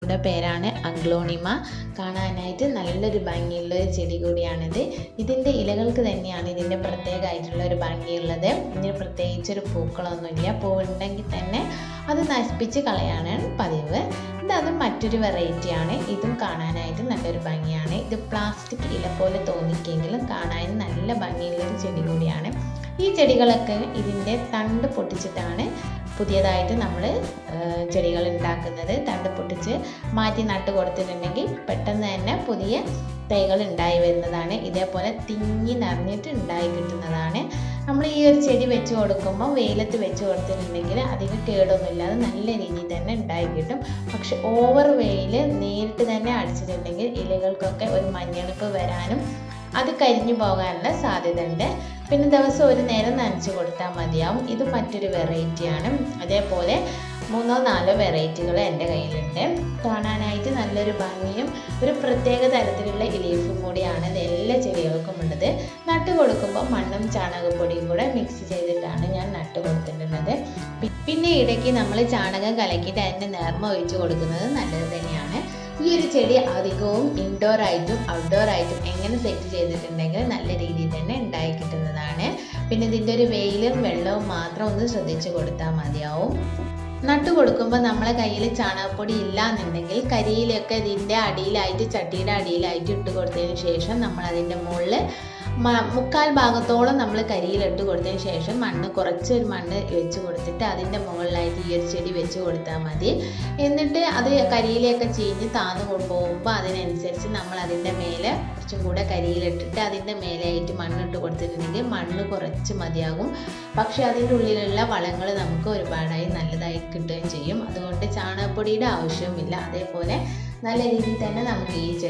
ചെടിയുടെ പേരാണ് അഗ്ലോണിമ. കാണാനായിട്ട് നല്ലൊരു ഭംഗിയുള്ള ഒരു ചെടി കൂടിയാണിത്. ഇതിൻ്റെ ഇലകൾക്ക് തന്നെയാണ് ഇതിൻ്റെ പ്രത്യേകമായിട്ടുള്ള ഒരു ഭംഗിയുള്ളത്. ഇതിന് പ്രത്യേകിച്ചൊരു പൂക്കളൊന്നുമില്ല. പൂവുണ്ടെങ്കിൽ തന്നെ അത് നശിപ്പിച്ച് കളയാണ് പതിവ്. ഇതത് മറ്റൊരു വെറൈറ്റിയാണ്. ഇതും കാണാനായിട്ട് നല്ലൊരു ഭംഗിയാണ്. ഇത് പ്ലാസ്റ്റിക് ഇല പോലെ തോന്നിക്കെങ്കിലും കാണാൻ നല്ല ഭംഗിയുള്ളൊരു ചെടി കൂടിയാണ്. ഈ ചെടികളൊക്കെ ഇതിൻ്റെ തണ്ട് പൊട്ടിച്ചിട്ടാണ് പുതിയതായിട്ട് നമ്മൾ ചെടികൾ ഉണ്ടാക്കുന്നത്. തണ്ട് പൊട്ടിച്ച് മാറ്റി നട്ട് കൊടുത്തിട്ടുണ്ടെങ്കിൽ പെട്ടെന്ന് തന്നെ പുതിയ തൈകൾ ഉണ്ടായി വരുന്നതാണ്. ഇതേപോലെ തിങ്ങി നിറഞ്ഞിട്ട് ഉണ്ടായി കിട്ടുന്നതാണ്. നമ്മൾ ഈ ഒരു ചെടി വെച്ച് കൊടുക്കുമ്പോൾ വെയിലത്ത് വെച്ച് കൊടുത്തിട്ടുണ്ടെങ്കിൽ അധികം കേടൊന്നുമില്ലാതെ നല്ല രീതിയിൽ തന്നെ ഉണ്ടായി കിട്ടും. പക്ഷെ ഓവർ വെയിൽ നേരിട്ട് തന്നെ അടിച്ചിട്ടുണ്ടെങ്കിൽ ഇലകൾക്കൊക്കെ ഒരു മഞ്ഞളിപ്പ് വരാനും അത് കരിഞ്ഞു പോകാനുള്ള സാധ്യത ഉണ്ട്. പിന്നെ ദിവസം ഒരു നേരം നനച്ച് കൊടുത്താൽ മതിയാവും. ഇത് മറ്റൊരു വെറൈറ്റിയാണ്. അതേപോലെ 3-4 വെറൈറ്റികൾ എൻ്റെ കയ്യിലുണ്ട്. കാണാനായിട്ട് നല്ലൊരു ഭംഗിയും ഒരു പ്രത്യേക തരത്തിലുള്ള ലീഫും കൂടിയാണ് ഇത് എല്ലാ ചെടികൾക്കും ഉള്ളത്. നട്ട് കൊടുക്കുമ്പോൾ മണ്ണും ചാണകപ്പൊടിയും കൂടെ മിക്സ് ചെയ്തിട്ടാണ് ഞാൻ നട്ട് കൊടുത്തിട്ടുള്ളത്. പിന്നെ ഇടയ്ക്ക് നമ്മൾ ചാണകം കലക്കിയിട്ട് അതിൻ്റെ നേർമ ഒഴിച്ച് കൊടുക്കുന്നത് നല്ലത് തന്നെയാണ്. ഈ ഒരു ചെടി അധികവും ഇൻഡോർ ആയിട്ടും ഔട്ട്ഡോർ ആയിട്ടും എങ്ങനെ സെറ്റ് ചെയ്തിട്ടുണ്ടെങ്കിൽ നല്ല രീതിയിൽ തന്നെ ഉണ്ടായി കിട്ടുന്നതാണ്. പിന്നെ ഇതിൻ്റെ ഒരു വെയിലും വെള്ളവും മാത്രം ഒന്ന് ശ്രദ്ധിച്ച് കൊടുത്താൽ മതിയാവും. നട്ടു കൊടുക്കുമ്പോൾ നമ്മളെ കയ്യിൽ ചാണകപ്പൊടി ഇല്ല എന്നുണ്ടെങ്കിൽ കരിയിലൊക്കെ ഇതിൻ്റെ അടിയിലായിട്ട് ചട്ടിയുടെ അടിയിലായിട്ട് ഇട്ട് കൊടുത്തതിന് ശേഷം നമ്മൾ അതിൻ്റെ മുകളിൽ 3/4 ഭാഗത്തോളം നമ്മൾ കരിയിലിട്ട് കൊടുത്തതിന് ശേഷം കുറച്ചൊരു മണ്ണ് വെച്ച് കൊടുത്തിട്ട് അതിൻ്റെ മുകളിലായിട്ട് ഈ ഒരു ചെടി വെച്ച് കൊടുത്താൽ മതി. എന്നിട്ട് അത് കരിയിലൊക്കെ ചീഞ്ഞ് താന്ന് പോകുമ്പോൾ അതിനനുസരിച്ച് നമ്മൾ അതിൻ്റെ മേലെ കുറച്ചും കൂടെ കരിയിലിട്ടിട്ട് അതിൻ്റെ മേലെയായിട്ട് മണ്ണിട്ട് കൊടുത്തിട്ടുണ്ടെങ്കിൽ മണ്ണ് കുറച്ച് മതിയാകും. പക്ഷെ അതിൻ്റെ ഉള്ളിലുള്ള വളങ്ങൾ നമുക്ക് ഒരുപാടായി നല്ലതായി കിട്ടുകയും ചെയ്യും. അതുകൊണ്ട് ചാണകപ്പൊടിയുടെ ആവശ്യവുമില്ല. അതേപോലെ നല്ല രീതിയിൽ തന്നെ നമുക്ക് ഈ